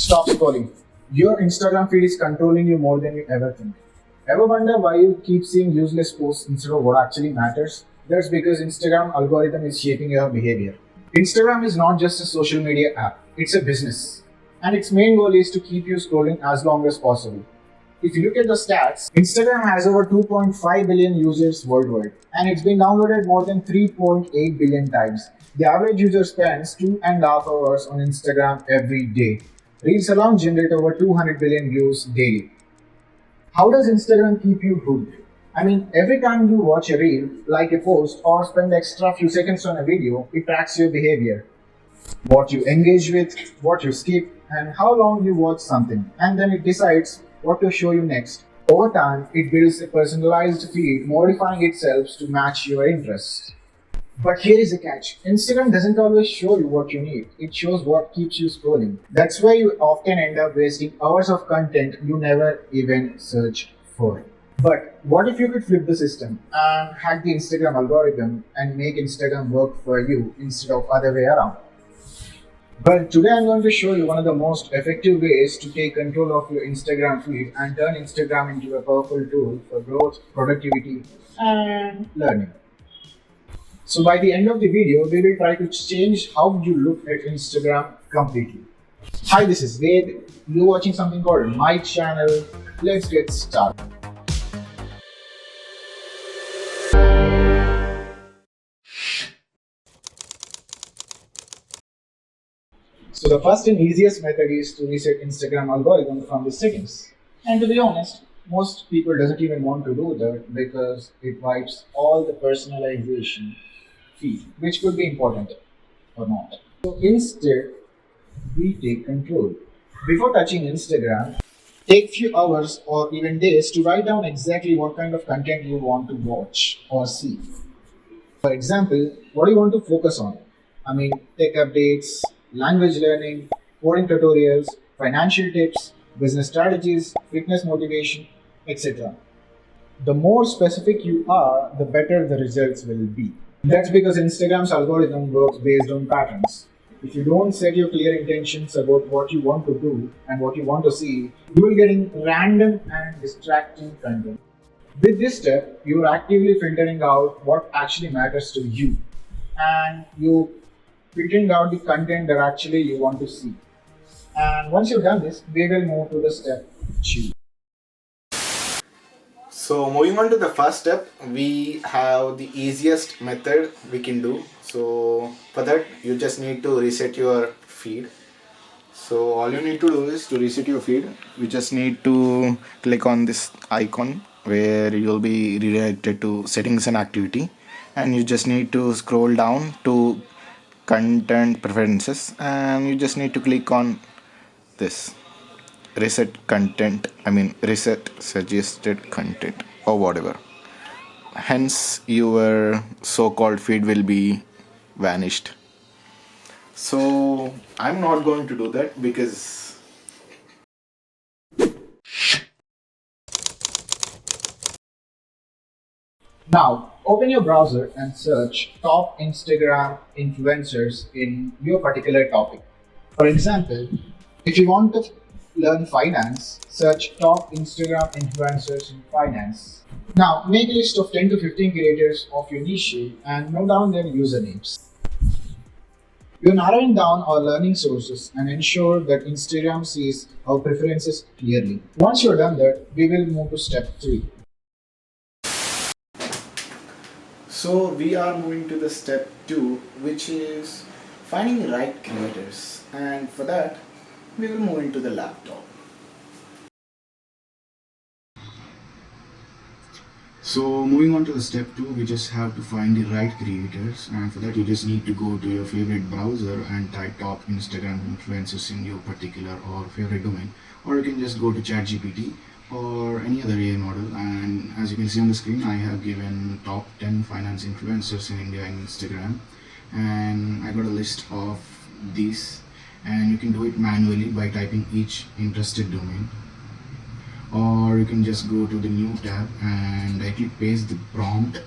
Stop scrolling. Your Instagram feed is controlling you more than you ever think. Ever wonder why you keep seeing useless posts instead of what actually matters? That's because Instagram algorithm is shaping your behavior. Instagram is not just a social media app, it's a business. And its main goal is to keep you scrolling as long as possible. If you look at the stats, Instagram has over 2.5 billion users worldwide, and it's been downloaded more than 3.8 billion times. The average user spends 2.5 hours on Instagram every day. Reels alone generate over 200 billion views daily. How does Instagram keep you hooked? I mean, every time you watch a reel, like a post, or spend extra few seconds on a video, it tracks your behavior. What you engage with, what you skip, and how long you watch something. And then it decides what to show you next. Over time, it builds a personalized feed, modifying itself to match your interests. But here is the catch. Instagram doesn't always show you what you need. It shows what keeps you scrolling. That's why you often end up wasting hours of content you never even search for. But what if you could flip the system and hack the Instagram algorithm and make Instagram work for you instead of other way around? Well, today I'm going to show you one of the most effective ways to take control of your Instagram feed and turn Instagram into a powerful tool for growth, productivity, and learning. So by the end of the video, we will try to change how you look at Instagram completely. Hi, this is Ved. You're watching something called My Channel. Let's get started. So the first and easiest method is to reset Instagram algorithm from the settings. And to be honest, most people doesn't even want to do that because it wipes all the personalization feed, which could be important or not. So instead, we take control. Before touching Instagram, take few hours or even days to write down exactly what kind of content you want to watch or see. For example, what do you want to focus on? I mean, tech updates, language learning, coding tutorials, financial tips, business strategies, fitness motivation, etc. The more specific you are, the better the results will be. That's because Instagram's algorithm works based on patterns. If you don't set your clear intentions about what you want to do and what you want to see, you will get in random and distracting content. With this step, you are actively filtering out what actually matters to you, and you filtering out the content that actually you want to see. And once you've done this, we will move to the step 2. So moving on to the first step, we have the easiest method we can do. So for that, you just need to reset your feed. So all you need to do is to reset your feed. You just need to click on this icon where you'll be redirected to settings and activity, and you just need to scroll down to content preferences, and you just need to click on this reset suggested content or whatever. Hence your so-called feed will be vanished. So I'm not going to do that because Now, open your browser and search top Instagram influencers in your particular topic. For example, if you want to learn finance, search top Instagram influencers in finance. Now, make a list of 10 to 15 creators of your niche and note down their usernames. You're narrowing down our learning sources and ensure that Instagram sees our preferences clearly. Once you're done that, we will move to step 3. So we are moving to the step 2, which is finding the right creators, and for that we will move into the laptop. So moving on to the step 2, we just have to find the right creators, and for that you just need to go to your favorite browser and type top Instagram influencers in your particular or favorite domain, or you can just go to ChatGPT or any other AI model, and as you can see on the screen, I have given top 10 finance influencers in India in Instagram, and I got a list of these, and you can do it manually by typing each interested domain, or you can just go to the new tab and directly paste the prompt,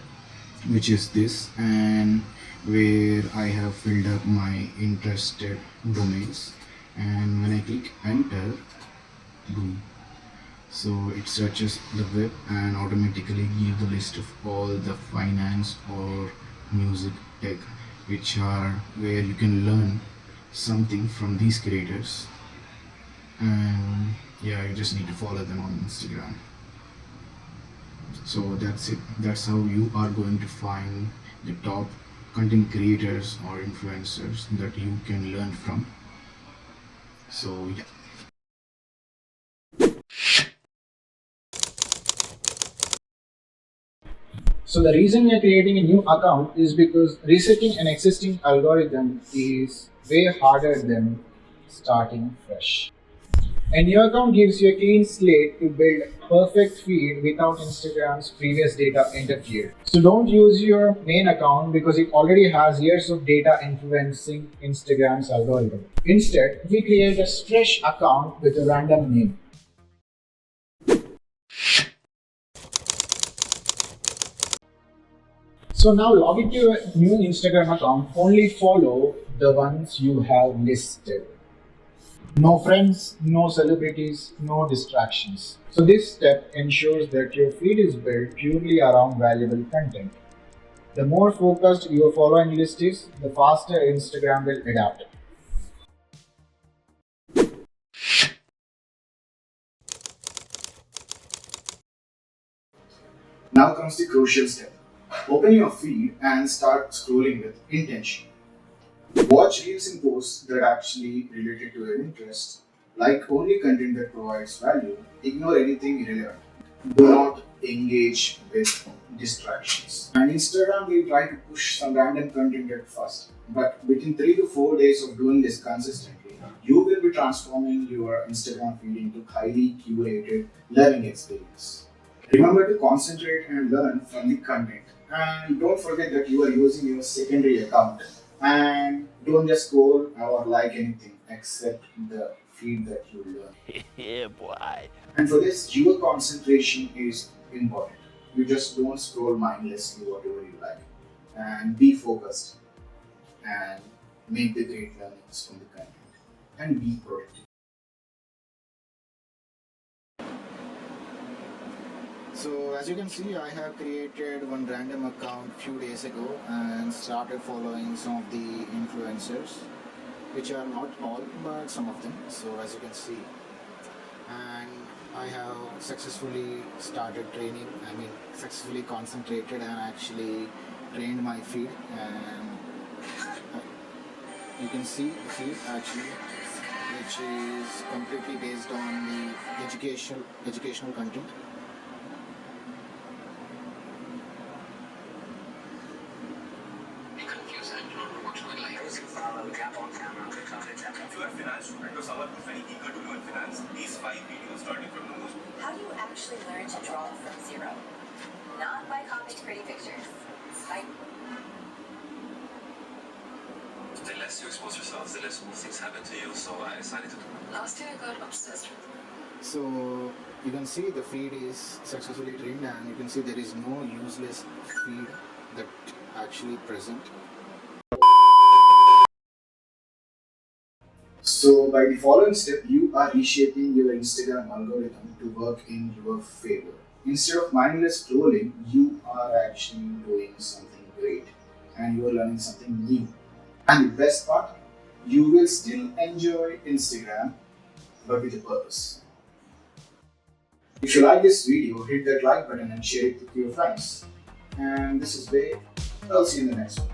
which is this, and where I have filled up my interested domains, And when I click enter, boom. So it searches the web and automatically give the list of all the finance or music tech which are where you can learn something from these creators. And yeah, you just need to follow them on Instagram. So that's it. That's how you are going to find the top content creators or influencers that you can learn from. So yeah. So the reason we are creating a new account is because resetting an existing algorithm is way harder than starting fresh. A new account gives you a clean slate to build a perfect feed without Instagram's previous data interfered. So don't use your main account because it already has years of data influencing Instagram's algorithm. Instead, we create a fresh account with a random name. So now log into your new Instagram account, only follow the ones you have listed. No friends, no celebrities, no distractions. So this step ensures that your feed is built purely around valuable content. The more focused your following list is, the faster Instagram will adapt. Now comes the crucial step. Open your feed and start scrolling with intention. Watch reels and posts that are actually related to your interests. Like only content that provides value. Ignore anything irrelevant. Do not engage with distractions. And Instagram will try to push some random content at first. But within 3 to 4 days of doing this consistently, you will be transforming your Instagram feed into highly curated learning experience. Remember to concentrate and learn from the content. And don't forget that you are using your secondary account. And don't just scroll or like anything except the feed that you learn. Yeah, boy. And for this, your concentration is important. You just don't scroll mindlessly whatever you like. And be focused and make the great learnings from the content. And be productive. So as you can see, I have created one random account few days ago and started following some of the influencers, which are not all, but some of them. So as you can see, and I have successfully started training. Successfully concentrated and actually trained my feed, and you can see the feed actually, which is completely based on the educational content. If you are a finance student or someone who's very eager to learn finance, these 5 videos starting from the most. How do you actually learn to draw from zero? Not by copying pretty pictures. By The less you expose yourselves, the less cool things happen to you. So I decided to do it. last year I got obsessed with it. So you can see the feed is successfully trained, and you can see there is no useless feed that actually present. So by the following step, you are reshaping your Instagram algorithm to work in your favor. Instead of mindless scrolling, you are actually doing something great and you are learning something new. And the best part, you will still enjoy Instagram but with a purpose. If you like this video, hit that like button and share it with your friends. And this is Bay. I'll see you in the next one.